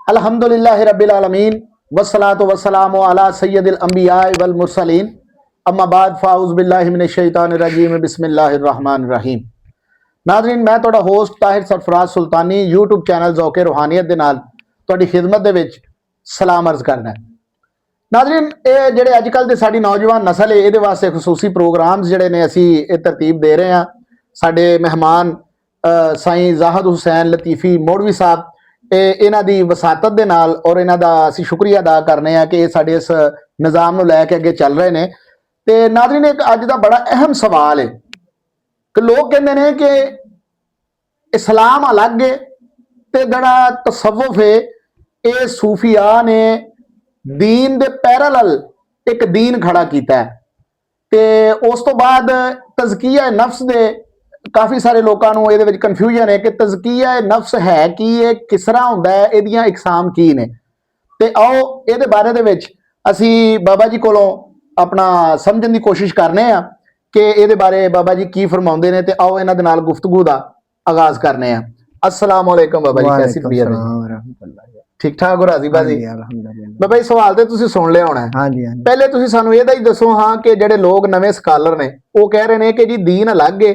अल्हम्दुलिल्लाहि रब्बिल आलमीन वस्सलातु वस्सलामु अला सय्यदिल अंबिया वल मुरसलीन अम्मा बाद फाउज़ बिल्लाहि मिनश शैतानिर रजीम बिस्मिल्लाहिर रहमानिर रहीम। नाज़रीन, मैं तुहाडा होस्ट ताहिर सरफराज सुल्तानी यूट्यूब चैनल ज़ौक़े रूहानियत दे नाल तुहाडी खिदमत दे विच सलाम अर्ज़ करना है। नाज़रीन, ये जिहड़े अजकल दे साडी नौजवान नस्ल है इहदे वास्ते खसूसी प्रोग्राम्स जिहड़े ने असीं ये तरतीब दे रहे हैं। साडे मेहमान साईं ज़ाहिद हुसैन लतीफ़ी मोड़वी साहब इन्हां दी वसातत दे नाल और इन्हां दा असीं शुक्रिया अदा करने हैं कि साडे इस निज़ाम नूं लैके अगे चल रहे ने। ते नाज़रीन, एक अज दा बड़ा अहम सवाल है कि लोग कहते हैं कि इस्लाम अलग है ते जड़ा तसव्वुफ है ये सूफिया ने दीन दे पैरेलल एक दीन खड़ा किया है। ते उस तो बाद तज़किया नफ्स दे काफ़ी सारे लोगों को ये कन्फ्यूजन है कि तज़किया नफ्स है कि ये किस तरह होंदा है, इहदियां इकसाम की ने। ते आओ ये बारे दे विच असी बाबा जी कोलों अपना समझने की कोशिश करने हैं कि ये बारे बाबा जी की फरमाउंदे ने। ते आओ इन्हां दे नाल गुफ्तगू दा आगाज करने हैं। अस्सलाम वालेकुम बाबा जी, कैसी तबीयत है? ठीक ठाक हो राजी बाजी? बाबा जी सवाल तो तुसीं सुन लिया होना है। पहले तुसीं सानूं इहदा ही दसो हाँ कि जिहड़े लोग नवे स्कॉलर ने वो कह रहे हैं कि जी दीन अलग है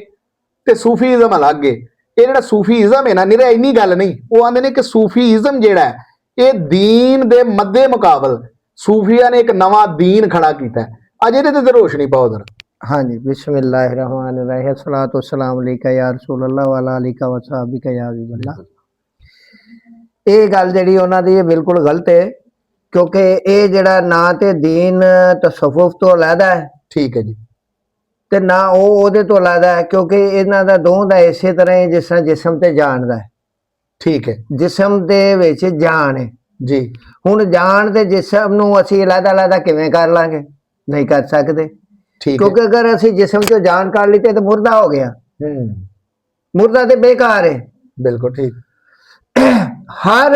ते सूफीइज्म अलग है। ये जिहड़ा सूफीइज्म है ना, निरा इन्नी गल नहीं, वो आंदे ने कि सूफीइज्म जिहड़ा है ये दीन दे मद्दे मुकाबल सूफिया ने एक नवा दीन खड़ा किया है। अज इहदे ते रोशनी पाओ जरा। हाँ जी, बिस्मिल्लाहिर्रहमानिर्रहीम, अस्सलातु वस्सलामु अलैका या रसूलल्लाह व अला आलिका व सहाबिका या हबीबल्लाह। ये गल जिहड़ी उन्हां दी बिल्कुल गलत है, क्योंकि ये जिहड़ा ना ते दीन तसव्वुफ तो अलहदा है, ठीक है जी, ते ना ओहदे तो अलहदा है, क्योंकि इन्हां दा दोहां दा इसे तरह ही जिस तरह जिस्म ते जान दा है। ठीक है, जिस्म दे विच जान है जी। हुण जान ते जिस्म नूं असीं अलहदा अलहदा किवें कर लांगे? नहीं कर सकते, क्योंकि अगर असीं जिस्म चों जान कर ली तो मुर्दा हो गया। मुर्दा तो बेकार है। बिल्कुल ठीक। हर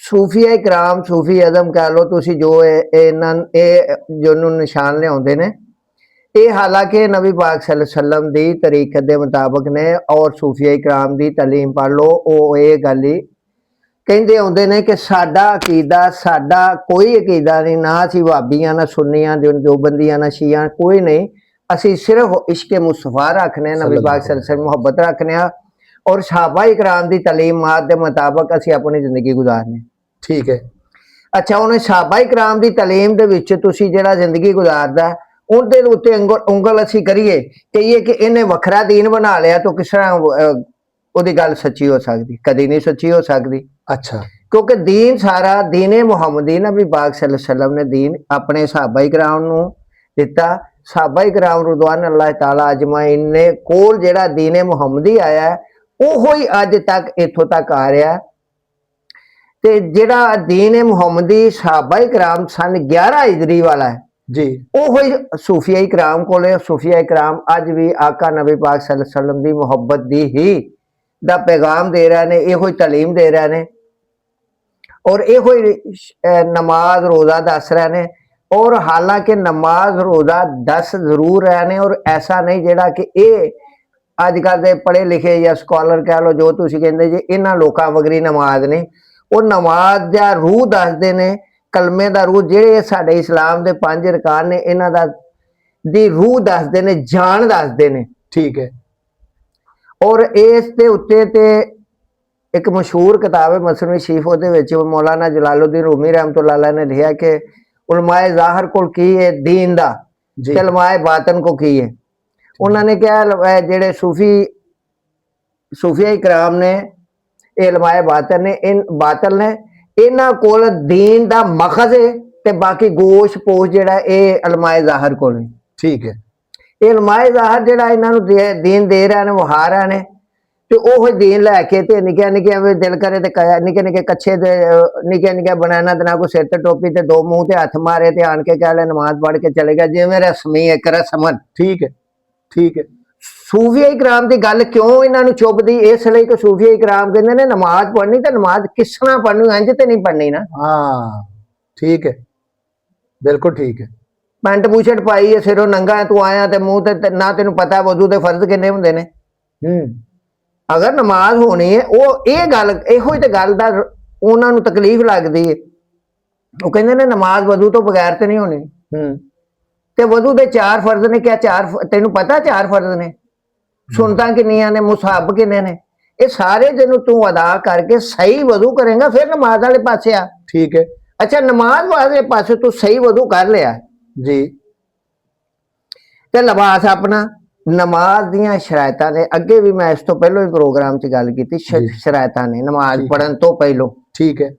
सूफिया इकराम सूफी अज़म कह लो तुसी जो जो निशान लियाउंदे ने, ये हालांकि नबी पाक सल्लल्लाहु अलैहि वसल्लम दी तरीकत के मुताबिक ने और सूफिया इकराम दी तलीम पढ़ लो, वो ये गल ही कहते आउंदे ने कि साडा अकीदा साडा कोई अकीदा नहीं, ना असीं वाबियां ना सुन्नियां देवबंदियां ना शिया कोई नहीं। असीं सिर्फ इश्क मुस्तफा रखने, नबी पाक सल्लल्लाहु अलैहि वसल्लम मुहब्बत रखने और सहाबा इकराम की तलीमात के मुताबिक असीं अपनी जिंदगी गुजारने। ठीक है। अच्छा, उन्हें सहाबा इकराम की तलीम के विच तुसीं जिहड़ा जिंदगी गुजारदा उनके उत्ते उंगल असीं करिए कहिए कि इन्हें वखरा दीन बना लिया तो किस तरह उहदी गल सच्ची हो सकती? कदी नहीं सच्ची हो सकती। अच्छा, क्योंकि दीन सारा दीने मुहम्मदी नबी पाक सल्लल्लाहु अलैहि वसल्लम ने दीन अपने सहाबा इकराम नूं दिता। सहाबा इकराम रुदवान अल्लाह ताला अजमाइन ने कोल जिहड़ा दीने मुहम्मदी आया ओहो ही अज तक इत्थों तक आ रहा। ते जिहड़ा दीने मुहम्मदी सहाबा इकराम सन 11 हिजरी वाला है जी, ओहो ही सूफिया इकराम कोले। सूफिया इकराम अज भी आका नबी पाक सल्लल्लाहु अलैहि वसल्लम दी मुहब्बत दी ही दा पैगाम दे रहे ने, इहो तलीम दे रहे ने और इहो नमाज रोज़ा दस रहे ने। और हालांकि नमाज रोज़ा दस जरूर रहे ने, और ऐसा नहीं जिहड़ा कि ये अजकल दे पढ़े लिखे या स्कॉलर कह लो जो तुसीं कहंदे जे इन्हां लोकां वगरी नमाज नहीं, वो नमाज दा रूह दसदे ने, कलमे दा रूह जिहड़े साडे इस्लाम दे 5 रकान ने इन्हां दा दी रूह दसदे ने, जान दसदे ने। ठीक है। और इस दे उत्ते ते एक मशहूर किताब है मसनवी शरीफ, उहदे विच मौलाना जलालुद्दीन रूमी रहमतुल्लाह अलैह ने लिखा कि उलमाए ज़ाहिर को की है दीन दा ते उलमाए बातन को की है। उन्होंने कहा जेड़े सूफिया इकराम ने इलमाए बातन ने इन बातल ने इन्हां कोल दीन दा मखज़ है ते बाकी गोश पोश जिहड़ा ये इलमाए ज़ाहिर कोल है। ठीक है। इलमाए ज़ाहिर जिहड़ा इन्हां नूं दीन दे रहे ने, वहा रहे ने, ते ओह दीन लैके ते निक्के निक्के दिल करे ते निक्के निक्के कच्छे ते निक्के निक्के बनैना ते ना कोई सिर ते टोपी ते 2 मूँह ते हथ मारे ते आन के कह ले नमाज पढ़ के चले गया जिवें रस्मी एक रस्मन। ठीक है, ठीक है। सूफिया इकराम की गल क्यों इन्हां नूं चुभदी? इसलिए कि सूफिया इकराम कहंदे ने नमाज पढ़नी तो नमाज किस तरह पढ़नी, इंज ते नहीं पढ़नी ना। हाँ ठीक है, बिल्कुल ठीक है। पैंट बूशट पाई है, सिरों नंगा है, तू आया ते मुंह ते ना तेनू पता वजू दे फर्ज किन्ने हुंदे ने। अगर नमाज होनी है वो ये गल इहो ते गल दा ਉਹਨਾਂ ਨੂੰ ਤਕਲੀਫ ਲੱਗਦੀ ਹੈ, ਉਹ ਕਹਿੰਦੇ ਨੇ ਨਮਾਜ਼ ਵਜ਼ੂ ਤੋਂ ਬਗੈਰ ਤੇ ਨਹੀਂ ਹੋਣੀ। ਤੇ ਵਜ਼ੂ ਦੇ 4 ਫਰਜ਼ ਨੇ। ਕਿਆ 4? ਤੈਨੂੰ ਪਤਾ 4 ਫਰਜ਼ ਨੇ? ਸੁਨਤਾਂ ਕਿੰਨੀਆਂ ਨੇ? ਮੁਸਾਹਬ ਕਿੰਨੇ ਨੇ? ਇਹ ਸਾਰੇ ਜਿਹਨੂੰ ਤੂੰ ਅਦਾ ਕਰਕੇ ਸਹੀ ਵਜ਼ੂ ਕਰੇਗਾ ਫਿਰ ਨਮਾਜ਼ ਵਾਲੇ ਪਾਸੇ ਆ। ਠੀਕ ਹੈ। ਅੱਛਾ, ਨਮਾਜ਼ ਵਾਲੇ ਪਾਸੇ ਤੂੰ ਸਹੀ ਵਜ਼ੂ ਕਰ ਲਿਆ ਜੀ, ਤੇ ਲਿਬਾਸ ਆਪਣਾ। ਨਮਾਜ਼ ਦੀਆਂ ਸ਼ਰਾਇਤਾਂ ਨੇ, ਅੱਗੇ ਵੀ ਮੈਂ ਇਸ ਤੋਂ ਪਹਿਲਾਂ ਹੀ ਪ੍ਰੋਗਰਾਮ 'ਚ ਗੱਲ ਕੀਤੀ। ਸ਼ਰਾਇਤਾਂ ਨੇ ਨਮਾਜ਼ ਪੜ੍ਹਨ ਤੋਂ ਪਹਿਲੋਂ। ਠੀਕ ਹੈ।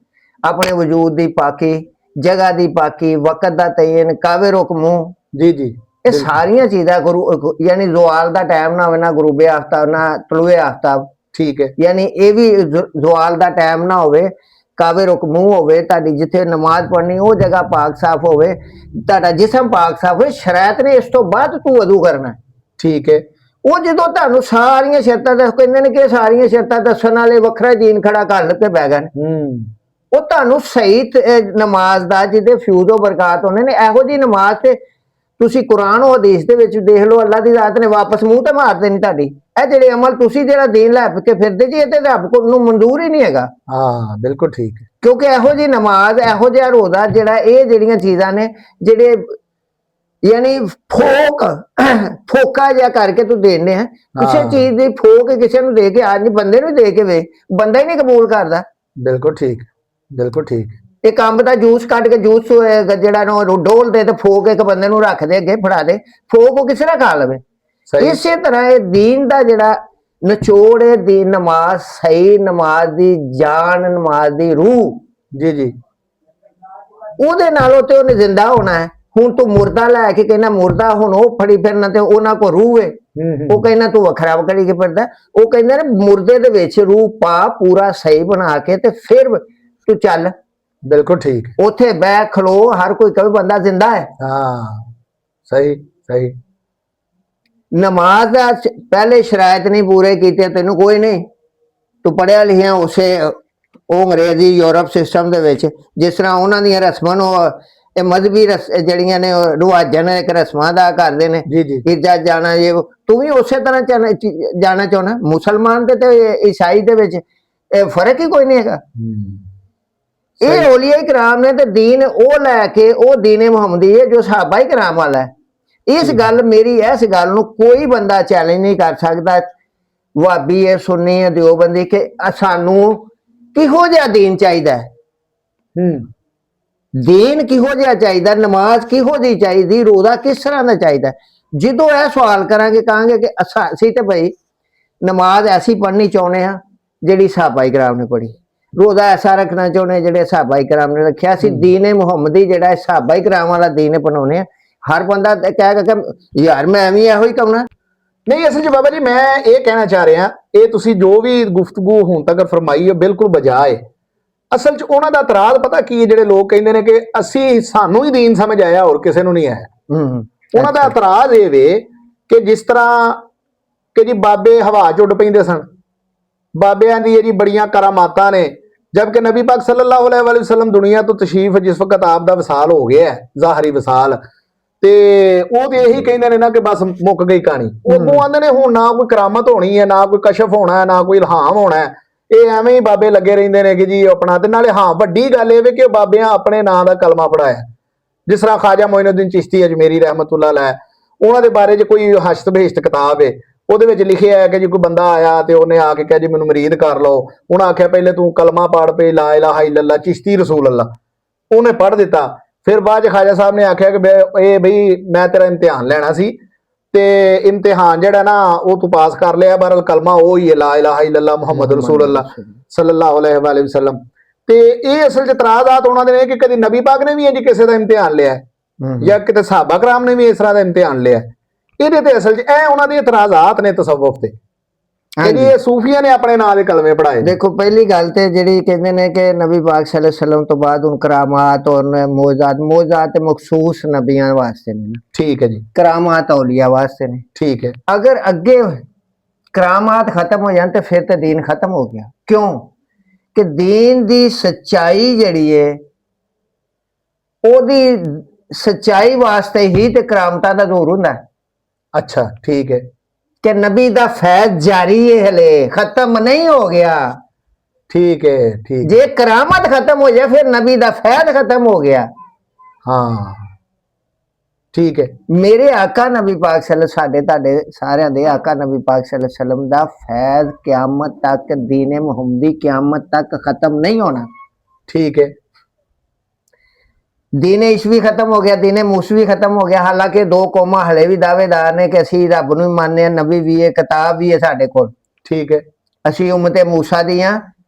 ਆਪਣੇ ਵਜੂਦ ਦੀ ਪਾਕੀ, ਜਗ੍ਹਾ ਦੀ ਪਾਕੀ, ਵਕਤ ਦਾ ਤਯਨ, ਕਾਵੇ ਰੁਕ ਮੂੰਹ, ਜੀ ਜੀ, ਇਹ ਸਾਰੀਆਂ ਚੀਜ਼ਾਂ ਗੁਰੂ ਯਾਨੀ ਜ਼ਵਾਲ ਦਾ ਟਾਈਮ ਨਾ ਹੋਵੇ, ਨਾ ਗਰੂਬੇ ਆਫਤਾਬ ਨਾ ਤਲੂਏ ਆਫਤਾਬ। ਠੀਕ ਹੈ। ਯਾਨੀ ਇਹ ਵੀ ਜ਼ਵਾਲ ਦਾ ਟਾਈਮ ਨਾ ਹੋਵੇ, ਕਾਵੇ ਰੁਕ ਮੂੰਹ ਹੋਵੇ, ਤੁਹਾਡੀ ਜਿੱਥੇ ਨਮਾਜ਼ ਪੜ੍ਹਨੀ ਉਹ ਜਗ੍ਹਾ ਪਾਕ ਸਾਫ ਹੋਵੇ, ਤੁਹਾਡਾ ਜਿਸਮ ਪਾਕ ਸਾਫ ਹੋਵੇ। ਸ਼ਰਾਇਤ ਨੇ ਇਸ ਤੋਂ ਬਾਅਦ ਤੂੰ ਵਜ਼ੂ ਕਰਨਾ। ਠੀਕ ਹੈ। ਉਹ ਜਦੋਂ ਤੁਹਾਨੂੰ ਸਾਰੀਆਂ ਸ਼ਰਤਾਂ ਦੱਸ, ਕਹਿੰਦੇ ਨੇ ਕਿ ਸਾਰੀਆਂ ਸ਼ਰਤਾਂ ਦੱਸਣ ਵਾਲੇ ਵੱਖਰਾ ਦੀਨ ਖੜਾ ਕਰ ਕੇ ਬਹਿ ਗਏ। ਉਹ ਤੁਹਾਨੂੰ ਸਹੀ ਨਮਾਜ਼ ਦਾ ਜਿਹਦੇ ਫਿਊਜ਼ ਬਰਕਾਤ ਹੁੰਦੇ ਨੇ, ਇਹੋ ਜਿਹੀ ਨਮਾਜ਼ ਤੇ ਤੁਸੀਂ ਕੁਰਾਨ ਉਹ ਹਦੀਸ ਦੇ ਵਿੱਚ ਦੇਖ ਲਓ, ਅੱਲਾਹ ਦੀ ਜ਼ਾਤ ਨੇ ਵਾਪਸ ਮੂੰਹ ਤੇ ਮਾਰ ਦੇਣੀ ਤੁਹਾਡੀ। ਇਹ ਜਿਹੜੇ ਅਮਲ ਤੁਸੀਂ ਜਿਹੜਾ ਦੀਨ ਲੈ ਕੇ ਫਿਰਦੇ ਜੀ, ਇਹ ਤੇ ਰੱਬ ਕੋਲ ਨੂੰ ਮਨਜ਼ੂਰ ਹੀ ਨਹੀਂ ਹੈਗਾ। ਹਾਂ, ਬਿਲਕੁਲ ਠੀਕ ਹੈ। ਕਿਉਂਕਿ ਇਹੋ ਜਿਹੀ ਨਮਾਜ਼, ਇਹੋ ਜਿਹਾ ਰੋਜ਼ਾ ਜਿਹੜਾ, ਇਹ ਜਿਹੜੀਆਂ ਚੀਜ਼ਾਂ ਨੇ ਜਿਹੜੇ ਯਾਨੀ ਫੋਕਾ ਜਿਹਾ ਕਰਕੇ ਤੂੰ ਦੇਣੇ ਆ। ਕਿਸੇ ਚੀਜ਼ ਦੀ ਫੋਕ ਕਿਸੇ ਨੂੰ ਦੇ ਕੇ ਆ ਨਹੀਂ, ਬੰਦੇ ਨੂੰ ਦੇ ਕੇ ਵੇ, ਬੰਦਾ ਹੀ ਨਹੀਂ ਕਬੂਲ ਕਰਦਾ। ਬਿਲਕੁਲ ਠੀਕ, ਬਿਲਕੁਲ ਠੀਕ। ਇੱਕ ਅੰਬ ਦਾ ਜੂਸ ਕੱਢ ਕੇ ਜੂਸ ਜਿਹੜਾ ਨੂੰ ਡੋਲ ਦੇ ਤੇ ਫੋਕ ਇੱਕ ਬੰਦੇ ਨੂੰ ਰੱਖ ਦੇ ਅੱਗੇ ਫੜਾ ਦੇ, ਫੋਕ ਉਹ ਕਿਸੇ ਦਾ ਖਾ ਲਵੇ। ਇਸੇ ਤਰ੍ਹਾਂ ਇਹ ਦੀਨ ਦਾ ਜਿਹੜਾ ਨਿਚੋੜ ਹੈ, ਦੀਨ ਨਮਾਜ਼, ਸਹੀ ਨਮਾਜ਼ ਦੀ ਜਾਨ, ਨਮਾਜ਼ ਦੀ ਰੂਹ, ਜੀ ਜੀ, ਉਹਦੇ ਨਾਲੋਂ ਤੇ ਉਹਨੇ ਜ਼ਿੰਦਾ ਹੋਣਾ ਹੈ। ਹੁਣ ਤੂੰ ਮੁਰਦਾ ਲੈ ਕੇ ਕਹਿੰਦਾ ਮੁਰਦਾ, ਹੁਣ ਉਹ ਫੜੀ ਫਿਰਨਾ ਤੇ ਉਹਨਾਂ ਕੋ ਰੂਹ ਹੈ। ਉਹ ਕਹਿੰਦਾ ਤੂੰ ਵੱਖਰਾ ਵੱਖਰੀ ਕੇ ਫਿਰਦਾ। ਉਹ ਕਹਿੰਦੇ ਨੇ ਮੁਰਦੇ ਦੇ ਵਿੱਚ ਰੂਹ ਪਾ, ਪੂਰਾ ਸਹੀ ਬਣਾ ਕੇ ਤੇ ਫਿਰ ਤੂੰ ਚੱਲ। ਬਿਲਕੁਲ ਠੀਕ। ਉੱਥੇ ਬਹਿ ਖਲੋ, ਹਰ ਕੋਈ ਕਵੇ ਬੰਦਾ ਜ਼ਿੰਦਾ ਹੈ। ਹਾਂ, ਸਹੀ ਸਹੀ। ਨਮਾਜ਼ ਦਾ ਪਹਿਲੇ ਸ਼ਰਾਇਤ ਨਹੀਂ ਪੂਰੇ ਕੀਤੇ, ਤੈਨੂੰ ਕੋਈ ਨਹੀਂ। ਤੂੰ ਪੜ੍ਹਿਆ ਲਿਖਿਆ ਉਸੇ ਉਹ ਅੰਗਰੇਜ਼ੀ ਯੂਰਪ ਸਿਸਟਮ ਦੇ ਵਿੱਚ, ਜਿਸ ਤਰ੍ਹਾਂ ਉਹਨਾਂ ਦੀਆਂ ਰਸਮਾਂ ਨੂੰ ਇਹ ਮਜ਼ਹਬੀ ਜਿਹੜੀਆਂ ਨੇ ਰਿਵਾਜ਼ਾਂ ਨੇ, ਇੱਕ ਰਸਮਾਂ ਦਾ ਕਰਦੇ ਨੇ। ਈਰਜਾ ਜਾਣਾ ਜੇ ਤੂੰ ਵੀ ਉਸੇ ਤਰ੍ਹਾਂ ਜਾਣਾ ਚਾਹੁੰਦਾ। ਮੁਸਲਮਾਨ ਤੇ ਈਸਾਈ ਦੇ ਵਿੱਚ ਇਹ ਫਰਕ ਹੀ ਕੋਈ ਨਹੀਂ ਹੈਗਾ। ਇਹ ਔਲੀਆ ਇਕਰਾਮ ਨੇ ਤੇ ਦੀਨ ਉਹ ਲੈ ਕੇ, ਉਹ ਦੀਨ ਮੁਹੰਮਦੀ ਹੈ ਜੋ ਸਹਾਬਾ ਇਕਰਾਮ ਵਾਲਾ ਹੈ। ਇਸ ਗੱਲ ਮੇਰੀ, ਇਸ ਗੱਲ ਨੂੰ ਕੋਈ ਬੰਦਾ ਚੈਲੰਜ ਨਹੀਂ ਕਰ ਸਕਦਾ, ਵਾਬੀ ਹੈ, ਸੁੰਨੀ ਹੈ, ਦਿਓਬੰਦੀ, ਕਿ ਸਾਨੂੰ ਕਿਹੋ ਜਿਹਾ ਦੀਨ ਚਾਹੀਦਾ ਹੈ। ਦੀਨ ਕਿਹੋ ਜਿਹਾ ਚਾਹੀਦਾ, ਨਮਾਜ਼ ਕਿਹੋ ਜਿਹੀ ਚਾਹੀਦੀ, ਰੋਜ਼ਾ ਕਿਸ ਤਰ੍ਹਾਂ ਦਾ ਚਾਹੀਦਾ। ਜਦੋਂ ਇਹ ਸਵਾਲ ਕਰਾਂਗੇ, ਕਹਾਂਗੇ ਕਿ ਅਸੀਂ ਤੇ ਭਾਈ ਨਮਾਜ਼ ਐਸੀ ਪੜ੍ਹਨੀ ਚਾਹੁੰਦੇ ਹਾਂ ਜਿਹੜੀ ਸਹਾਬਾ ਇਕਰਾਮ ਨੇ ਪੜ੍ਹੀ, ਰੋਜ਼ਾ ਐਸਾ ਰੱਖਣਾ ਚਾਹੁੰਦੇ ਜਿਹੜੇ ਸਹਾਬਾ ਇਕਰਾਮ ਨੇ ਰੱਖਿਆ। ਅਸੀਂ ਦੀਨ ਮੁਹੰਮਦੀ ਜਿਹੜਾ ਸਹਾਬਾ ਇਕਰਾਮ ਵਾਲਾ ਦੀਨ ਅਪਣਾਉਂਦੇ ਆ। ਹਰ ਬੰਦਾ ਕਹਿ ਕੇ ਯਾਰ ਮੈਂ ਵੀ ਇਹੋ ਹੀ ਕਰਨਾ। ਨਹੀਂ, ਅਸਲ 'ਚ ਬਾਬਾ ਜੀ ਮੈਂ ਇਹ ਕਹਿਣਾ ਚਾਹ ਰਿਹਾ, ਇਹ ਤੁਸੀਂ ਜੋ ਵੀ ਗੁਫ਼ਤਗੂ ਹੁਣ ਤੱਕ ਫਰਮਾਈ ਹੈ ਬਿਲਕੁਲ ਬਜਾਏ। ਅਸਲ 'ਚ ਉਹਨਾਂ ਦਾ ਇਤਰਾਜ਼ ਪਤਾ ਕੀ ਹੈ? ਜਿਹੜੇ ਲੋਕ ਕਹਿੰਦੇ ਨੇ ਕਿ ਸਾਨੂੰ ਹੀ ਦੀਨ ਸਮਝ ਆਇਆ, ਹੋਰ ਕਿਸੇ ਨੂੰ ਨਹੀਂ ਆਇਆ। ਉਹਨਾਂ ਦਾ ਇਤਰਾਜ਼ ਇਹ ਵੇ ਕਿ ਜਿਸ ਤਰ੍ਹਾਂ ਕਿ ਜੀ ਬਾਬੇ ਹਵਾ 'ਚ ਉੱਡ ਪੈਂਦੇ ਸਨ, ਬਾਬਿਆਂ ਦੀ ਜੀ ਬੜੀਆਂ ਕਰਾਮਾਤਾਂ ਨੇ, ਜਦਕਿ ਨਬੀ ਪਾਕ ਸੱਲੱਲਾਹੁ ਅਲੈਹਿ ਵਸੱਲਮ ਦੁਨੀਆ ਤੋਂ ਤਸ਼ਰੀਫ ਜਿਸ ਵਕਤ ਆਪ ਦਾ ਵਿਸਾਲ ਹੋ ਗਿਆ, ਜ਼ਾਹਰੀ ਵਿਸਾਲ, ਤੇ ਉਹ ਤੇ ਇਹੀ ਕਹਿੰਦੇ ਨੇ ਨਾ ਕਿ ਬਸ ਮੁੱਕ ਗਈ ਕਹਾਣੀ। ਉਹ ਆਂਦੇ ਨੇ ਹੁਣ ਨਾ ਕੋਈ ਕਰਾਮਤ ਹੋਣੀ ਹੈ, ਨਾ ਕੋਈ ਕਸ਼ਫ ਹੋਣਾ ਹੈ, ਨਾ ਕੋਈ ਇਲਹਾਮ ਹੋਣਾ ਹੈ। ਇਹ ਐਵੇਂ ਹੀ ਬਾਬੇ ਲੱਗੇ ਰਹਿੰਦੇ ਨੇ ਕਿ ਜੀ ਆਪਣਾ। ਤੇ ਨਾਲੇ ਹਾਂ, ਵੱਡੀ ਗੱਲ ਇਹ ਵੇ ਕਿ ਬਾਬਿਆਂ ਆਪਣੇ ਨਾਂ ਦਾ ਕਲਮਾ ਪੜਾਇਆ। ਜਿਸ ਤਰ੍ਹਾਂ ਖਾਜਾ ਮੋਇਨੁੱਦੀਨ ਚਿਸ਼ਤੀ ਅਜਮੇਰੀ ਰਹਿਮਤੁल्लाह ਅਲੈਹ, ਉਹਨਾਂ ਦੇ ਬਾਰੇ 'ਚ ਕੋਈ ਹਸ਼ਤ ਬਹਿਸ਼ਤ ਕਿਤਾਬ ਹੈ, ਉਹਦੇ ਵਿੱਚ ਲਿਖਿਆ ਹੈ ਕਿ ਜੀ ਕੋਈ ਬੰਦਾ ਆਇਆ ਤੇ ਉਹਨੇ ਆ ਕੇ ਕਿਹਾ ਜੀ ਮੈਨੂੰ ਮਰੀਦ ਕਰ ਲਓ। ਉਹਨਾਂ ਆਖਿਆ ਪਹਿਲੇ ਤੂੰ ਕਲਮਾ ਪੜ੍ਹ ਪਈ, ਲਾ ਇਲਾਹਾ ਇल्लल्लाह ਚਿਸ਼ਤੀ ਰਸੂਲ ਅੱਲਾ। ਉਹਨੇ ਪੜ੍ਹ ਦਿੱਤਾ। ਫਿਰ ਬਾਅਦ 'ਚ ਖਾਜਾ ਸਾਹਿਬ ਨੇ ਆਖਿਆ ਕਿ ਇਹ ਬਈ ਮੈਂ ਤੇਰਾ ਇਮਤਿਹਾਨ ਲੈਣਾ ਸੀ, ਤੇ ਇਮਤਿਹਾਨ ਜਿਹੜਾ ਨਾ ਉਹ ਤੂੰ ਪਾਸ ਕਰ ਲਿਆ। ਬਹਰਲ ਕਲਮਾ ਉਹ ਹੀ ਹੈ, ਲਾ ਇਲਾਹਾ ਇल्लल्लाह ਮੁਹੰਮਦ ਰਸੂਲ ਅੱਲਾ ਸੱਲੱਲਾਹੁ ਅਲੈਹਿ ਵਸੱਲਮ। ਤੇ ਇਹ ਅਸਲ 'ਚ ਇਤਰਾਜ਼ਾਤ ਉਹਨਾਂ ਦੇ ਨੇ ਕਿ ਕਦੀ ਨਬੀ ਪਾਕ ਨੇ ਵੀ ਇੰਜ ਕਿਸੇ ਦਾ ਇਮਤਿਹਾਨ ਲਿਆ, ਜਾਂ ਕਿਤੇ ਸਹਾਬਾ ਕਰਾਮ ਨੇ ਵੀ ਇਸ ਤਰ੍ਹਾਂ ਦਾ ਇਮਤਿਹਾਨ ਲਿਆ। ਇਹਦੇ ਤੇ ਅਸਲ 'ਚ ਇਹ ਉਹਨਾਂ ਦੇ ਇਤਰਾਜ਼ਾਤ ਨੇ ਤਸੱਵੁਫ ਤੇ, ਕਿ ਇਹ ਸੂਫੀਆਂ ਨੇ ਆਪਣੇ ਨਾਂ ਦੇ ਕਲਮੇ ਪੜਾਏ। ਦੇਖੋ, ਪਹਿਲੀ ਗੱਲ ਤੇ ਜਿਹੜੀ ਕਹਿੰਦੇ ਨੇ ਕਿ ਨਬੀ ਪਾਕ ਸੱਲੱਲਾਹੁ ਅਲੈਹਿ ਵਸੱਲਮ ਤੋਂ ਬਾਅਦ ਹੁਣ ਕਰਾਮਾਤ ਔਰ ਮੌਜਜ਼ਾਤ ਤੇ ਮਖਸੂਸ ਨਬੀਆਂ ਵਾਸਤੇ ਨੇ ਨਾ। ਠੀਕ ਹੈ ਜੀ। ਕਰਾਮਾਤ ਔਲੀਆ ਵਾਸਤੇ ਨੇ। ਠੀਕ ਹੈ। ਅਗਰ ਅੱਗੇ ਕਰਾਮਾਤ ਖਤਮ ਹੋ ਜਾਣ ਤੇ ਫਿਰ ਤੇ ਦੀਨ ਖਤਮ ਹੋ ਗਿਆ। ਕਿਉਂ? ਕਿ ਦੀਨ ਦੀ ਸੱਚਾਈ ਜਿਹੜੀ ਹੈ, ਉਹਦੀ ਸੱਚਾਈ ਵਾਸਤੇ ਹੀ ਤੇ ਕਰਾਮਤਾਂ ਦਾ ਜ਼ੋਰ ਹੁੰਦਾ। ਅੱਛਾ, ਠੀਕ ਹੈ। ਕਿ ਨਬੀ ਦਾ ਫੈਜ਼ ਜਾਰੀ ਹੈ, ਹਲੇ ਖਤਮ ਨਹੀਂ ਹੋ ਗਿਆ। ठीक है ठीक जे करामत खत्म हो जाए फिर नबी दा फैद खत्म हो गया। हाँ ठीक है मेरे आका नबी पाक साडे ताडे सारिਆਂ ਦੇ आका नबी पाक सल्लम दा फैज क़यामत तक दीन मुहम्मदी क़यामत तक खत्म नहीं होना। ठीक है दीन ईशवी खत्म हो गया, दीन मूसवी खत्म हो गया। हालांकि दो कौमां हले भी दावेदार ने कि असी रब नूं मानने आ, नबी भी है, किताब भी है साडे कोल। ठीक है असी उम्मते मूसा दी हां,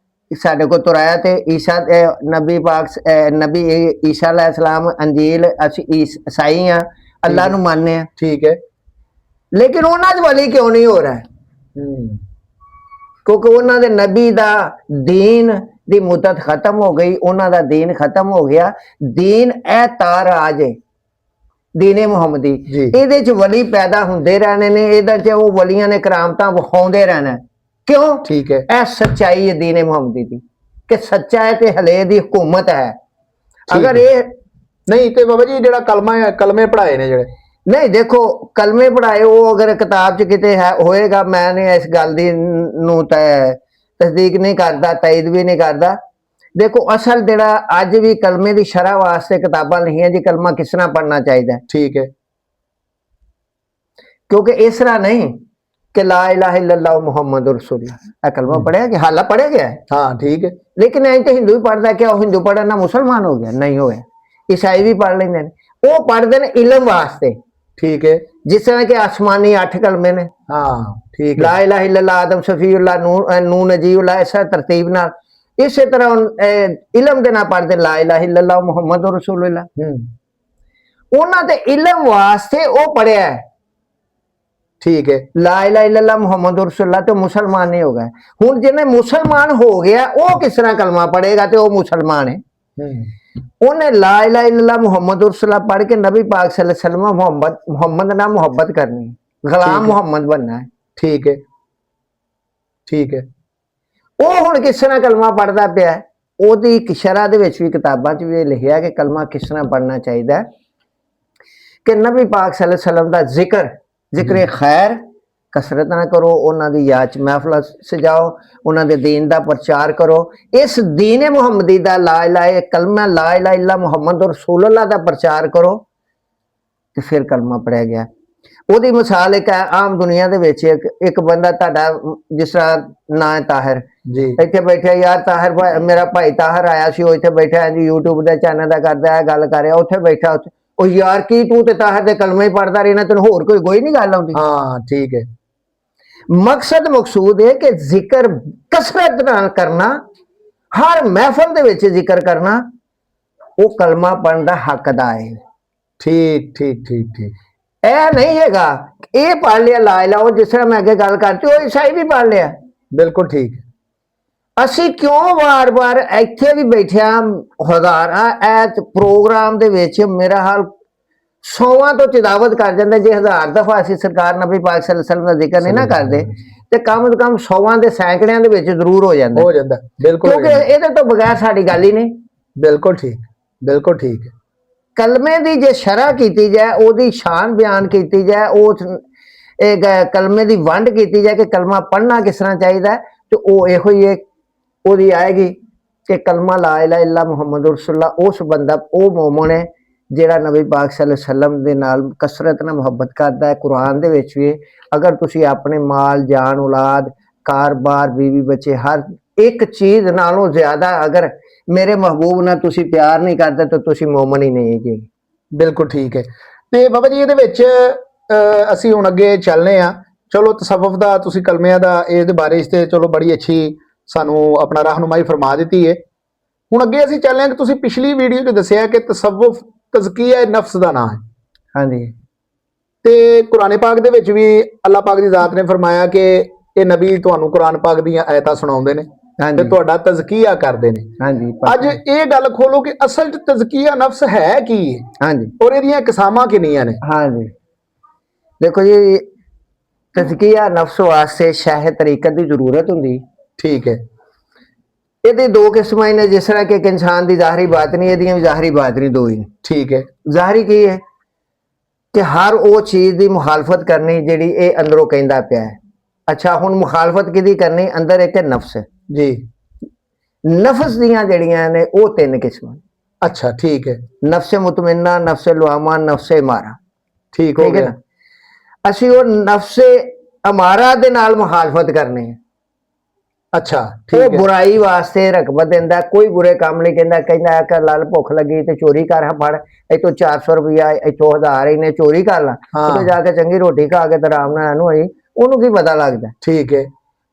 साडे को तुराया ते ईसा नबी पाक नबी ईसा अलैहिस्सलाम अंजील असी ईसाई हां, अल्लाह नूं मानने आ। ठीक है लेकिन उन्हां च वली क्यों नहीं हो रहा है? क्योंकि उन्हां दे नबी दा दीन दी मुद्दत खत्म हो गई, उन्हां दा दीन खत्म हो गया। दीन ए तार आज है दीने मुहम्मदी, जी। ਇਹਦੇ ਚ वली पैदा ਹੁੰਦੇ रहने ने, ਇਹਦੇ ਚ ਉਹ वलियां ने करामतां ਵਿਖਾਉਂਦੇ रहना। क्यों? ठीक है ਇਹ सच्चाई है दीने मुहम्मदी दी कि सच्चा है ते हले दी हुकूमत है। अगर है। ये नहीं तो बाबा जी जेड़ा कलमा है कलमे पढ़ाए ने जेड़े नहीं देखो कलमे पढ़ाए वो अगर किताब च किते है होएगा, मैंने इस गल दी नूं तस्दीक नहीं करता, तईद भी नहीं करता। देखो असल जेड़ा अज भी कलमे की शरह वास्ते किताबां लिखियां जी कलमा किस तरह पढ़ना चाहिए। ठीक है क्योंकि इस तरह नहीं कि ला इलाहा इल्लल्लाह मुहम्मद रसूलुल्लाह कलमा पढ़िया कि हाला पढ़िया गया है। हाँ ठीक है लेकिन ऐ तो हिंदू भी पढ़ता है, क्या हिंदू पढ़ा ना मुसलमान हो गया? नहीं होया। ईसाई भी पढ़ लेंगे, वो पढ़ते हैं इलम वास्ते। ठीक है जिस तरह के आसमानी 8 कलमे ने, हाँ ठीक है ला इलाहा इल्लल्लाह आदम सफीउल्लाह नूह नजीउल्लाह, इस तरतीब नाल। इसी तरह इलम दे ना पढ़ते ला इलाहा इल्लल्लाह मुहम्मद रसूलुल्लाह। उन्हां दे इलम वास्ते वो पढ़िया है। ठीक है ला इलाहा इल्लल्लाह मुहम्मद रसूलुल्लाह तो मुसलमान नहीं हो गए। हुण जिन्हें मुसलमान हो गया वो किस तरह कलमा पढ़ेगा? तो वो मुसलमान है। उन्हें ला इलाहा इल्लल्लाह मुहम्मद रसूलुल्लाह पढ़ के नबी पाक सल्लल्लाहु अलैहि वसल्लम मोहम्मद नाल मोहब्बत करनी, गुलाम मोहम्मद बनना है। ठीक है ठीक है वो हुण किस तरह कलमा पढ़दा पिया? ओदी शरह दे विच भी किताबां च भी लिखिया कि कलमा किस तरह पढ़ना चाहिए कि नबी पाक सल्लल्लाहु अलैहि वसल्लम दा जिक्र खैर कसरत ना करो, उन्होंने याद च महफिल सजाओ, उन्होंने दीन का प्रचार करो। इस दीन मुहम्मदी का ला इलाहा कलमा ला इलाहा इल्ला मुहम्मद रसूलुल्लाह का प्रचार करो तो फिर कलमा पढ़िया गया। ਉਹਦੀ मिसाल एक आम दुनिया ਦੇ ਵਿੱਚ एक बंदा ਤੁਹਾਡਾ जिस तरह ना है ताहिर जी ਇੱਥੇ बैठे यार ताहिर भाई मेरा भाई ताहिर आया ਸੀ, ਉਹ ਇੱਥੇ बैठा जी यूट्यूब ਦੇ चैनल ਦਾ ਕਰਦਾ ਹੈ, ਗੱਲ ਕਰ ਰਿਹਾ, ਉੱਥੇ बैठा ਉਹ यार की तू ते ताहिर ਦੇ कलमे ही पढ़ता रहना, तैਨੂੰ ਹੋਰ कोई नहीं गल आउंदी। हाँ ठीक है मकसद मकसूद है कि जिक्र कसरत नाल करना, हर महफिल दे विच जिक्र करना, वो कलमा पढ़न दा हक दा है। ठीक ठीक ठीक ठीक ऐ नहीं हैगा ये पढ़ लिया ला इलाहा, जिस तरह मैं अगे गल करती वो ईसाई भी पढ़ लिया। बिल्कुल ठीक असी क्यों बार बार इत्थे भी बैठे हज़ारां प्रोग्राम दे विच मेरा हाल 100 तो चिदावत कर जाता जे 1000 दफा असी सरकार नबी पाक सल्लल्लाहु अलैहि वसल्लम का जिक्र नहीं ना करते तो कम से कम 100 के सैकड़ियां दे विच जरूर हो जाता बिल्कुल क्योंकि ये तो बगैर साड़ी गल ही नहीं। बिल्कुल ठीक है कलमे की जे शरह की जाए, ओदी शान बयान की जाए, उस कलमे की वंड की जाए कि कलमा पढ़ना किस तरह चाहिए, तो वो यो ही है ओदी आएगी कि कलमा ला इलाहा इल्ला मुहम्मद रसूलुल्लाह उस बंदा वो मोमन है जिहड़ा नबी पाक सल्लल्लाहु अलैहि वसल्लम दे नाल कसरत नाल मुहब्बत करता है। कुरान दे विच भी अगर तुसी अपने माल जान औलाद कार-बार बीवी बच्चे हर एक चीज़ नालों ज्यादा अगर मेरे महबूब नाल तुसी प्यार नहीं करते तो तुसी मोमन ही नहीं है। बिल्कुल ठीक है। तो बाबा जी ਇਹਦੇ ਵਿੱਚ ਅਸੀਂ ਹੁਣ ਅੱਗੇ ਚੱਲਨੇ ਆ। ਚਲੋ ਤਸਵੁਫ ਦਾ ਤੁਸੀਂ ਕਲਮਿਆਂ ਦਾ ਇਹਦੇ ਬਾਰੇ ਤੇ ਚਲੋ ਬੜੀ ਅੱਛੀ ਸਾਨੂੰ ਆਪਣਾ ਰਹਿਨੁਮਾਈ ਫਰਮਾ ਦਿੱਤੀ ਹੈ। ਹੁਣ ਅੱਗੇ ਅਸੀਂ ਚੱਲਨੇ ਆ ਕਿ ਤੁਸੀਂ ਪਿਛਲੀ ਵੀਡੀਓ 'ਚ ਦੱਸਿਆ ਕਿ ਤਸਵੁਫ ਤਜ਼ਕੀਆ ਨਫਸ ਦਾ ਨਾਮ ਹੈ। ਹਾਂਜੀ ਤੇ ਕੁਰਾਨ ਪਾਕ ਦੇ ਵਿੱਚ ਵੀ ਅੱਲਾਹ ਪਾਕ ਦੀ ਜ਼ਾਤ ਨੇ ਫਰਮਾਇਆ ਕਿ ਇਹ ਨਬੀ ਤੁਹਾਨੂੰ ਕੁਰਾਨ ਪਾਕ ਦੀਆਂ ਆਇਤਾਂ ਸੁਣਾਉਂਦੇ ਨੇ ਤੇ ਤੁਹਾਡਾ ਤਜ਼ਕੀਆ ਕਰਦੇ ਨੇ। ਹਾਂਜੀ ਅੱਜ ਇਹ ਗੱਲ ਖੋਲੋ ਕਿ ਅਸਲ 'ਚ ਤਜ਼ਕੀਆ ਨਫਸ ਹੈ ਕੀ ਹੈ? ਹਾਂਜੀ ਔਰ ਇਹਦੀਆਂ ਕਿਸਮਾਂ ਕਿੰਨੀਆਂ ਨੇ? ਹਾਂਜੀ देखो जी तज़किया नफ्स वास्ते शाह तरीकत की जरूरत होंगी। ठीक है ये दो किस्म ने, जिस तरह कि एक इंसान की ज़ाहरी बातनी, ये भी ज़ाहरी बातनी दो ही। ठीक है ज़ाहरी की है कि हर वो चीज़ की मुखालफत करनी जी ये अंदरों कहता पिया है। अच्छा हुण मुखालफत किहदी करनी? अंदर एक नफ्स है जी ਨਫਸ ਦੀਆਂ ਜਿਹੜੀਆਂ ਨੇ ਉਹ ਤਿੰਨ ਕਿਸਮਾਂ। अच्छा ठीक है, ਨਫਸੇ ਮੁਤਮਿਨਾ, ਨਫਸੇ ਲੁਆਮਾ, ਨਫਸੇ ਮਾਰਾ। ठीक हो ਠੀਕ ਹੈ गया। ਨਾ। ਅਸੀਂ ਉਹ ਨਫਸੇ ਅਮਾਰਾ ਦੇ ਨਾਲ ਮੁਖਾਲਫਤ ਕਰਨੀ ਹੈ। अच्छा ਉਹ ठीक है, ਬੁਰਾਈ ਵਾਸਤੇ ਰਗਬਤ ਦਿੰਦਾ, ਕੋਈ ਬੁਰੇ ਕੰਮ ਨਹੀਂ ਕਹਿੰਦਾ। ਕਹਿੰਦਾ ਕਿ ਲਾਲ ਭੁੱਖ ਲੱਗੀ ਤੇ ਚੋਰੀ ਕਰ, ਹਾਂ ਫੜ ਇੱਥੋਂ 400 ਰੁਪਇਆ, ਇੱਥੋਂ 1000 ਇਹਨੇ ਚੋਰੀ ਕਰ ਲਾ, ਹਾਂ। ਤੇ ਜਾ ਕੇ ਚੰਗੀ ਰੋਟੀ ਖਾ ਕੇ ਤੇ ਆਰਾਮ ਨਾਲ ਇਹਨੂੰ ਹੋਈ, ਉਹਨੂੰ ਕੀ ਪਤਾ ਲੱਗਦਾ। ठीक है,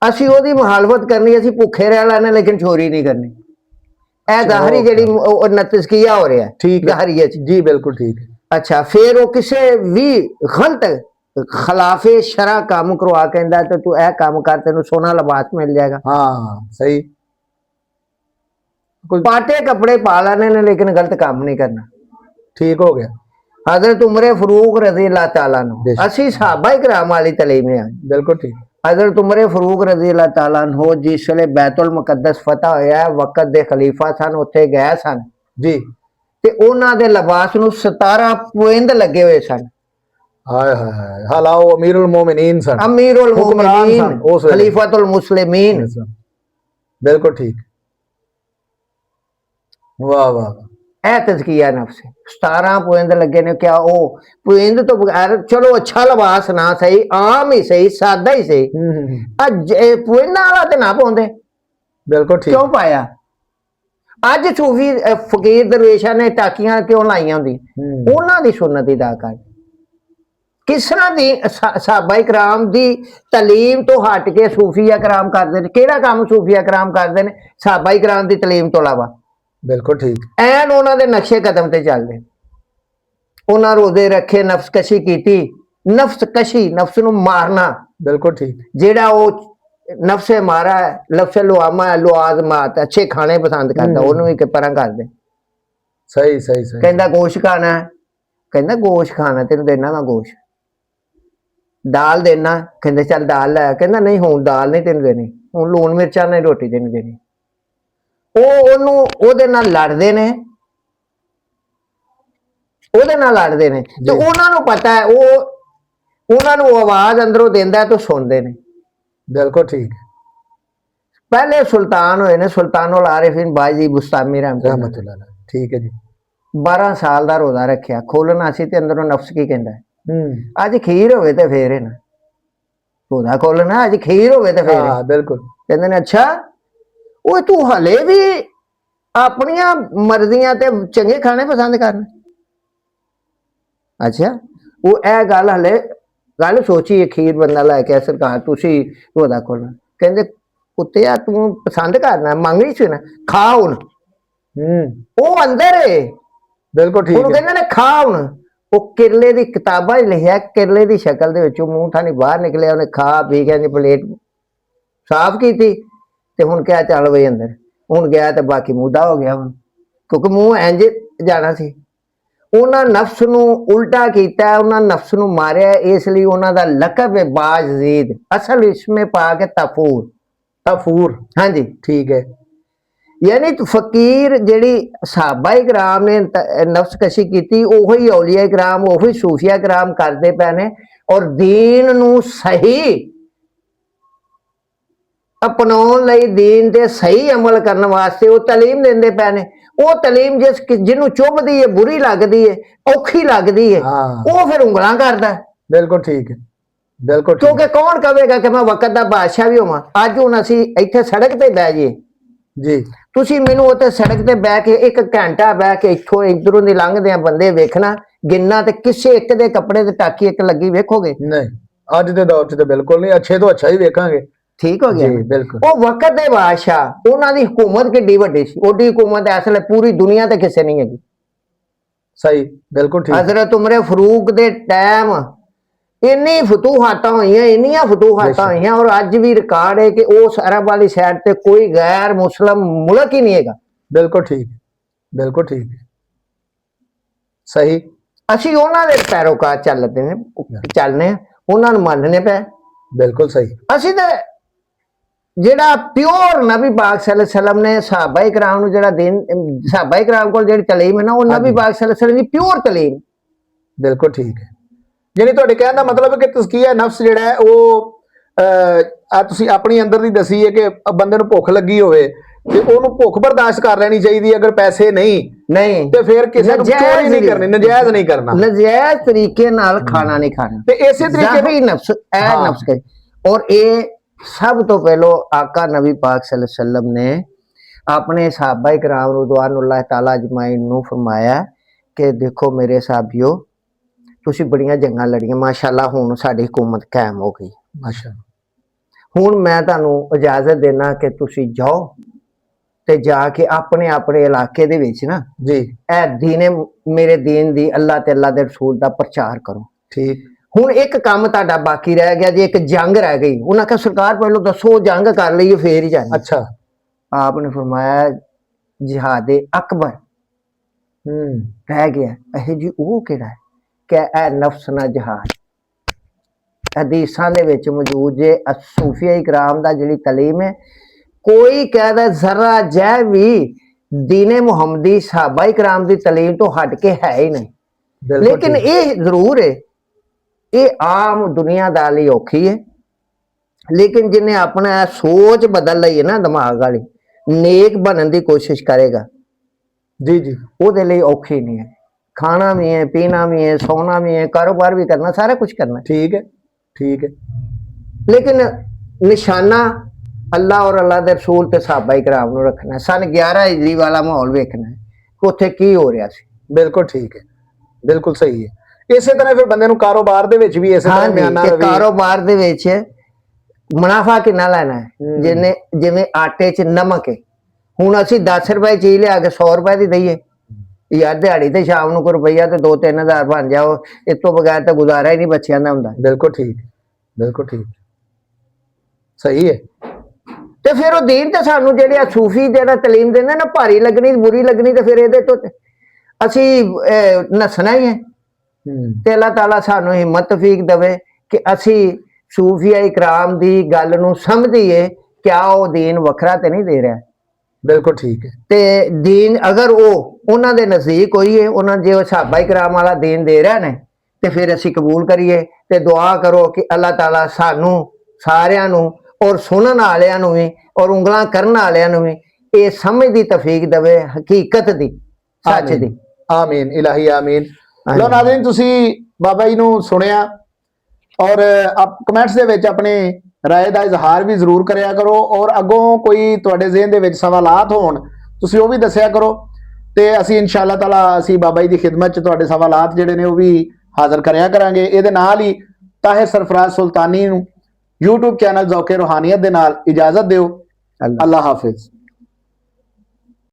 ਅਸੀਂ ਉਹਦੀ ਮੁਖਾਲਫਤ ਕਰਨੀ, ਅਸੀਂ ਭੁੱਖੇ ਰਹਿ ਲੈਣੇ ਲੇਕਿਨ ਚੋਰੀ ਨਹੀਂ ਕਰਨੀ। ਇਹ ਜ਼ਾਹਰੀ ਜਿਹੜੀ ਤਜ਼ਕੀਆ ਹੋ ਰਿਹਾ ठीक है ਜ਼ਾਹਰੀਏ ਚ। जी, बिल्कुल ठीक है। ਅੱਛਾ, ਫਿਰ ਉਹ ਕਿਸੇ ਵੀ ਗਲਤ ਖਿਲਾਫੇ ਸ਼ਰਾ ਕੰਮ ਕਰਵਾ ਕਹਿੰਦਾ ਤੇ ਤੂੰ ਇਹ ਕੰਮ ਕਰ, ਤੈਨੂੰ ਸੋਨਾ ਲਿਬਾਸ ਮਿਲ ਜਾਏਗਾ। हाँ सही, कुछ ਪਾਟੇ ਕੱਪੜੇ ਪਾ ਲੈਣੇ ਨੇ ਲੇਕਿन ਗਲਤ ਕੰਮ ਨਹੀਂ ਕਰਨਾ। ठीक हो गया, हजरत उमर फरूक रजी अल्लाह ताला नो बेशक। असी सहाबा इकराम वाली तलीम है। बिल्कुल ठीक, हजरत उमर फरूक रजी अल्लाह ताला हो जिसले बैतुल मुकद्दस फतह होया, वक्त दे खलीफा सन, उत्थे गए सन जी। ते उन्हां दे लिबास नूं 17 पुइंद लगे हुए सन। हाय हाय हाय, हालाओ अमीरुल मोमिनीन सन, अमीरुल हुक्मरान मोमिनीन, सन उस वेले। खलीफतुल मुस्लिमीन। बिल्कुल ठीक, वाह वाह वाह, ए तज़किया नफ्स है। 17 पुइंद लगे ने। क्या ओ पुइंद तो बगैर चलो अच्छा लिबास ना सही, आम ही सही, सादा ही सही, अज पुइंदा वाला ते ना पाउंदे। बिल्कुल ठीक, क्यों पाया? अज सूफी फकीर दरवेशा ने टाकियां क्यों लाइया होंदी? उन्हां दी सुन्नत अदा कर। किस तरह दी साहबा इकराम दी तलीम तो हट के सूफिया कराम करदे ने? केड़ा काम सूफिया कराम करदे ने साहबा इकराम दी तलीम तो इलावा? बिल्कुल ठीक, ਐਨ ਉਹਨਾਂ ਦੇ ਨਕਸ਼ੇ ਕਦਮ ਤੇ ਚੱਲਦੇ। ਉਹਨਾਂ ਰੋਜ਼ੇ ਰੱਖੇ, ਨਫਸ ਕਸ਼ੀ ਕੀਤੀ। ਨਫਸ ਕਸ਼ੀ, ਨਫਸ ਨੂੰ ਮਾਰਨਾ, बिल्कुल ठीक, ਜਿਹੜਾ ਉਹ ਨਫਸੇ ਮਾਰਾ ਹੈ, ਲਫਸੇ ਲੁਆਮਾ ਹੈ, ਲੁਆਜ਼ ਮਾਤ, ਅੱਛੇ ਖਾਣੇ ਪਸੰਦ ਕਰਦਾ, ਉਹਨੂੰ ਵੀ ਪਰਾਂ ਕਰਦੇ। सही सही सही, ਕਹਿੰਦਾ ਗੋਸ਼ਤ ਖਾਣਾ ਹੈ, ਕਹਿੰਦਾ ਗੋਸ਼ਤ ਖਾਣਾ, ਤੈਨੂੰ ਦੇਣਾ ਮੈਂ ਗੋਸ਼ਤ। ਦਾਲ ਦੇਣਾ, ਕਹਿੰਦੇ ਚੱਲ ਦਾਲ ਲੈ, ਕਹਿੰਦਾ ਨਹੀਂ ਹੁਣ ਦਾਲ ਨਹੀਂ ਤੈਨੂੰ ਦੇਣੀ, ਹੁਣ ਲੂਣ ਮਿਰਚਾਂ ਨਾਲ ਰੋਟੀ ਤੈਨੂੰ ਦੇਣੀ। ਉਹ ਉਹਨੂੰ ਉਹਦੇ ਨਾਲ ਲੜਦੇ ਨੇ, ਉਹਦੇ ਨਾਲ ਲੜਦੇ ਨੇ ਤੇ ਉਹਨਾਂ ਨੂੰ ਪਤਾ ਹੈ, ਉਹ ਉਹਨਾਂ ਨੂੰ ਆਵਾਜ਼ ਅੰਦਰੋਂ ਦਿੰਦਾ ਤੇ ਸੁਣਦੇ ਨੇ। बिल्कुल ठीक, ਪਹਿਲੇ ਸੁਲਤਾਨ ਹੋਏ ਨੇ ਸੁਲਤਾनुल आरिफीन बाजी बुस्तामी रहमतुल्लाह। रहमतुल्लाह अलैह, ठीक है जी। 12 ਸਾਲ ਦਾ ਰੋਜ਼ਾ ਰੱਖਿਆ, ਖੋਲਣਾ ਸੀ ਤੇ ਅੰਦਰੋਂ ਨਫਸ ਕੀ ਕਹਿੰਦਾ ਅੱਜ ਖੀਰ ਹੋਵੇ ਤੇ ਫੇਰ ਹੈ ਨਾ ਰੋਜ਼ਾ ਖੋਲਣਾ, ਅੱਜ ਖੀਰ ਹੋਵੇ ਤੇ ਫੇਰ। हाँ बिल्कुल, ਕਹਿੰਦੇ ਨੇ ਅੱਛਾ ਉਹ ਤੂੰ ਹਲੇ ਵੀ ਆਪਣੀਆਂ ਮਰਜ਼ੀਆਂ ਤੇ ਚੰਗੇ ਖਾਣੇ ਪਸੰਦ ਕਰਨਾ? ਅੱਛਾ, ਉਹ ਇਹ ਗੱਲ ਹਲੇ ਗੱਲ ਸੋਚੀ, ਖੀਰ ਬੰਦਾ ਲੈ ਕੇ ਸਰਕਾਰ ਤੁਸੀਂ ਰੋਜ਼ਾ ਖੋਲਣਾ। ਕਹਿੰਦੇ ਕੁੱਤਿਆ ਤੂੰ ਪਸੰਦ ਕਰਨਾ, ਮੰਗਣੀ ਸੀ ਨਾ, ਖਾ ਹੁਣ। ਉਹ ਅੰਦਰ ਏ, बिल्कुल ठीक ਉਹਨੂੰ है, ਕਹਿੰਦੇ ਨੇ ਖਾ ਹੁਣ। ਉਹ ਕਿਰਲੇ ਦੀ ਕਿਤਾਬਾਂ 'ਚ ਲਿਖਿਆ, ਕਿਰਲੇ ਦੀ ਸ਼ਕਲ ਦੇ ਵਿੱਚੋਂ ਮੂੰਹ ਥਾਣੀ ਬਾਹਰ ਨਿਕਲਿਆ, ਉਹਨੇ ਖਾ ਪੀ ਕੇ ਪਲੇਟ ਸਾਫ਼ ਕੀਤੀ ਤੇ ਹੁਣ ਕਿਹਾ ਚੱਲ ਬਈ ਅੰਦਰ। ਹੁਣ ਗਿਆ ਤੇ ਬਾਕੀ ਮੁੱਦਾ ਹੋ ਗਿਆ ਹੁਣ, ਕਿਉਂਕਿ ਮੂੰਹ ਇੰਜ ਜਾਣਾ ਸੀ। ਉਹਨਾਂ ਨਫਸ ਨੂੰ ਉਲਟਾ ਕੀਤਾ, ਉਹਨਾਂ ਨਫਸ ਨੂੰ ਮਾਰਿਆ, ਇਸ ਲਈ ਉਹਨਾਂ ਦਾ ਲਕਬ ਹੈ ਬਾਜ਼ੀਦ, ਅਸਲ ਇਸਮੇ ਪਾ ਕੇ ਤਫੂਰ। तफूर, ਹਾਂਜੀ, ठीक है, यानी फकीर जेड़ी साहबा इकराम ने नफ्स कशी की, ओही औलिया इकराम, ओही सूफिया इकराम करते पे ने। और दीन नू सही अपनाउण लई, दीन ते सही अमल करने वास्ते वो तलीम देंदे पे ने। वो तलीम जिस जिन्हों चुभदी है, बुरी लगदी है, औखी लगदी है, हाँ। वो फिर उंगलां करदा। बिल्कुल ठीक है, बिल्कुल ठीक, क्योंकि कौन कहेगा कि मैं वक्त दा बादशाह भी होवां? अज हुण असीं इत्थे सड़क ते बह जाइए, जी ਤੁਸੀਂ ਮੈਨੂੰ ਉੱਥੇ ਸੜਕ ਤੇ ਬਹਿ ਕੇ 1 ਘੰਟਾ ਬਹਿ ਕੇ ਇੱਥੋਂ ਇਧਰੋਂ ਦੀ ਲੰਘਦੇ ਆ ਬੰਦੇ ਵੇਖਣਾ, ਗਿਣਨਾ ਤੇ ਕਿਸੇ ਇੱਕ ਦੇ ਕੱਪੜੇ ਤੇ ਟਾਕੀ ਇੱਕ ਲੱਗੀ ਵੇਖੋਗੇ? नहीं, ਅੱਜ ਦੇ ਦੌਰ 'ਚ ਤਾਂ ਬਿਲਕੁਲ ਨਹੀਂ, ਅੱਛੇ ਤੋਂ ਅੱਛਾ ਹੀ ਵੇਖਾਂਗੇ। ਠੀਕ ਹੋ ਗਿਆ ਜੀ ਬਿਲਕੁਲ, ਉਹ ਵਕਤ ਦੇ ਬਾਦਸ਼ਾਹ, ਉਹਨਾਂ ਦੀ ਹਕੂਮਤ ਕਿੱਡੀ ਵੱਡੀ ਸੀ, ਉਹਦੀ ਹਕੂਮਤ ਇਸ ਵੇਲੇ ਪੂਰੀ ਦੁਨੀਆ ਤੇ ਕਿਸੇ ਨਹੀਂ ਹੈਗੀ। ਸਹੀ, ਬਿਲकुल ठीक, ਹਜ਼ਰਤ ਉਮਰ ਫਰੂਕ ਦੇ ਟਾਈਮ ਇੰਨੀ ਫਤੂਹਾਤਾਂ ਹੋਈਆਂ, ਇੰਨੀਆਂ ਫਤੂਹਾਤਾਂ ਹੋਈਆਂ, ਔਰ ਅੱਜ ਵੀ ਰਿਕਾਰਡ ਹੈ ਕਿ ਉਸ ਅਰਬ ਵਾਲੀ ਸਾਈਡ ਤੇ ਕੋਈ ਗੈਰ ਮੁਸਲਮ ਮੁਲਕ ਹੀ ਨਹੀਂ ਹੈਗਾ। बिल्कुल ठीक, बिल्कुल ठीक, सही, ਅਸੀਂ ਉਹਨਾਂ ਦੇ ਪੈਰੋਕਾਰ ਚੱਲਦੇ ਨੇ, ਚੱਲਨੇ ਆ, ਉਹਨਾਂ ਨੂੰ ਮੰਨਣੇ ਪਏ। बिल्कुल सही, ਅਸੀਂ ਤੇ ਜਿਹੜਾ ਪਿਓਰ ਨਬੀ ਪਾਕ ਸੱਲੱਲਾਹੁ ਅਲੈहि ਵਸੱਲਮ ਨੇ ਸਹਾਬਾ ਇਕਰਾਮ ਨੂੰ ਜਿਹੜਾ ਦਿਨ, ਸਹਾਬਾ ਇਕਰਾਮ ਕੋਲ ਜਿਹੜੀ ਤਲੀਮ ਹੈ ਨਾ, ਉਹ ਨਬੀ ਪਾਕ ਸੱਲੱਲਾਹੁ ਅਲੈहि ਵਸੱਲਮ ਦੀ ਪਿਓਰ ਤਲੀਮ। ਬਿਲਕੁਲ ਠੀਕ ਹੈ। ਯਾਨੀ ਤੁਹਾਡੇ ਕਹਿਣ ਦਾ ਮਤਲਬ ਹੈ ਕਿ ਤਜ਼ਕੀਆ ਨਫਸ ਜਿਹੜਾ ਹੈ ਉਹ ਆ ਤੁਸੀਂ ਆਪਣੀ ਅੰਦਰ ਦੀ ਦਸੀ ਹੈ ਕਿ ਬੰਦੇ ਨੂੰ ਭੁੱਖ ਲੱਗੀ ਹੋਵੇ ਤੇ ਉਹਨੂੰ ਭੁੱਖ ਬਰਦਾਸ਼ਤ ਕਰ ਲੈਣੀ ਚਾਹੀਦੀ, ਅਗਰ ਪੈਸੇ ਨਹੀਂ ਤੇ ਫਿਰ ਕਿਸੇ ਨੂੰ ਚੋਰੀ ਨਹੀਂ ਕਰਨੀ, ਨਜਾਇਜ਼ ਨਹੀਂ ਕਰਨਾ, ਨਜਾਇਜ਼ ਤਰੀਕੇ ਨਾਲ ਖਾਣਾ ਨਹੀਂ ਖਾਣਾ। ਤੇ ਇਸੇ ਤਰੀਕੇ ਜ਼ਾਹਿਰੀ ਨਫਸ ਨਫਸ ਕੇ, ਔਰ ਇਹ ਸਭ ਤੋਂ ਪਹਿਲਾਂ ਆਕਾ ਨਬੀ ਪਾਕ सल्लल्लाहु अलैहि वसल्लम ਨੇ ਆਪਣੇ ਸਹਾਬਾ ਇਕਰਾਮ ਰਿਜ਼ਵਾनुल्लाह ताला अजमाइन ਨੂੰ ਫਰਮਾਇਆ ਕਿ ਦੇਖੋ ਮੇਰੇ ਸਾਹਬਿਓ, ਤੁਸੀਂ ਬੜੀਆਂ ਜੰਗਾਂ ਲੜੀਆਂ ਮਾਸ਼ਾਅੱਲਾ, ਹੁਣ ਸਾਡੀ ਹਕੂਮਤ ਕਾਇਮ ਹੋ ਗਈ ਮਾਸ਼ਾਅੱਲਾ, ਹੁਣ ਮੈਂ ਤੁਹਾਨੂੰ ਇਜਾਜ਼ਤ ਦੇਣਾ ਕਿ ਤੁਸੀਂ ਜਾਓ ਤੇ ਜਾ ਕੇ ਆਪਣੇ ਆਪਣੇ ਇਲਾਕੇ ਦੇ ਵਿੱਚ ਨਾ ਜੀ ਇਹ ਦੀਨੇ ਮੇਰੇ ਦੀਨ ਦੀ, ਅੱਲਾਹ ਤੇ ਅੱਲਾਹ ਦੇ ਰਸੂਲ ਦਾ ਪ੍ਰਚਾਰ ਕਰੋ। ਠੀਕ। ਹੁਣ ਇੱਕ ਕੰਮ ਤੁਹਾਡਾ ਬਾਕੀ ਰਹਿ ਗਿਆ ਜੀ, ਇੱਕ ਜੰਗ ਰਹਿ ਗਈ। ਉਹਨਾਂ ਕਹਾ ਸਰਕਾਰ ਪਹਿਲਾਂ ਦੱਸੋ ਜੰਗ ਕਰ ਲਈਏ ਫੇਰ ਹੀ ਜਾਣੀ। ਅੱਛਾ। आपने फरमाया जिहाद अकबर रह गया। ਇਹ ਜੀ ਉਹ ਕਿਹੜਾ ਹੈ ਕਿ ਇਹ ਨਫਸ ਨਾ ਜਹਾਦ ਹਦੀਸਾਂ ਦੇ ਵਿੱਚ ਮੌਜੂਦ ਜੇ। ਸੂਫੀਆ ਇਕਰਾਮ ਦਾ ਜਿਹੜੀ ਤਾਲੀਮ ਹੈ, ਕੋਈ कहदा जरा जै भी दीने मुहम्मदी सहाबा इकराम ਦੀ ਤਾਲੀਮ ਤੋਂ ਹਟ ਕੇ ਹੈ ਹੀ ਨਹੀਂ। लेकिन ਇਹ ਜ਼ਰੂਰ ਹੈ, ਇਹ ਆਮ ਦੁਨੀਆਦਾਰ ਲਈ ਔਖੀ ਹੈ, लेकिन जिन्हें अपना सोच बदल ली है ना, दिमाग वाली नेक बनने की कोशिश करेगा जी जी, ਉਹਦੇ ਲਈ ਔਖੀ नहीं है। खाना भी है, पीना भी है, सोना भी है, कारोबार भी करना, सारा कुछ करना। ठीक है, ठीक है। लेकिन निशाना अल्लाह और अल्लाह के रसूल ते सहाबा इकराम नूं रखना है। सन 11 हिजरी वाला माहौल वेखना है कि उत्थे की हो रहा सी। बिल्कुल ठीक है, बिल्कुल सही है। इसे तरह फिर बंदे नूं कारोबार दे विच भी इसे तरह बयाना रवि, कारोबार दे विच मुनाफा कितना लेना है। जिवें आटे च नमक है, हुण असीं 10 रुपए चीज लिया के 100 रुपए दी दईए यार, दिहाड़ी ते शाम नूं कोई रुपया ते 2-3 हज़ार बन जाओ, इस तो बगैर तो गुजारा ही नहीं बच्चियां दा हुंदा। बिल्कुल ठीक, बिल्कुल ठीक, सही है। ते फिर वो दीन ते सानू जेहड़े सूफी जेहड़ा तालीम देंदे ना, भारी लगनी बुरी लगनी, ते फिर इहदे तो असीं नसना ही है। ते अल्लाह ताला सानू हिम्मत तौफीक देवे कि असीं सूफिया इकराम दी गल नूं समझीए, क्या वो दीन वखरा ते नहीं दे रहा। बिल्कुल ठीक है। ते दीन अगर वो उन्हां दे नज़दीक होइए, उन्हां जे सहाबा इकराम वाला दीन दे रहे ने, ते फिर असीं कबूल करिए ते दुआ करो कि अल्लाह ताला सानू सारियां नूं और सुनन वालियां नूं भी और उंगलां करन वालियां नूं भी ये समझ दी तौफीक देवे, हकीकत दी, सच दी। आमीन इलाही आमीन। लो नाज़रीन, तुसी बाबा जी नूं सुनिया और आप कमेंट्स दे विच अपने राय दा इजहार भी जरूर करिया करो, और अगों कोई तुहाडे ज़हन दे विच सवालात होण तुसी वो भी दस्सिया करो, ते असीं इंशाअल्लाह ताला असीं बाबा जी दी खिदमत च तुहाडे सवालात जिहड़े ने वो भी हाज़र करिया करांगे। इहदे नाल ही ताहिर सरफराज सुल्तानी नूं यूट्यूब चैनल ज़ौक़े रूहानियत दे नाल इजाजत दिओ। अल्लाह हाफिज़।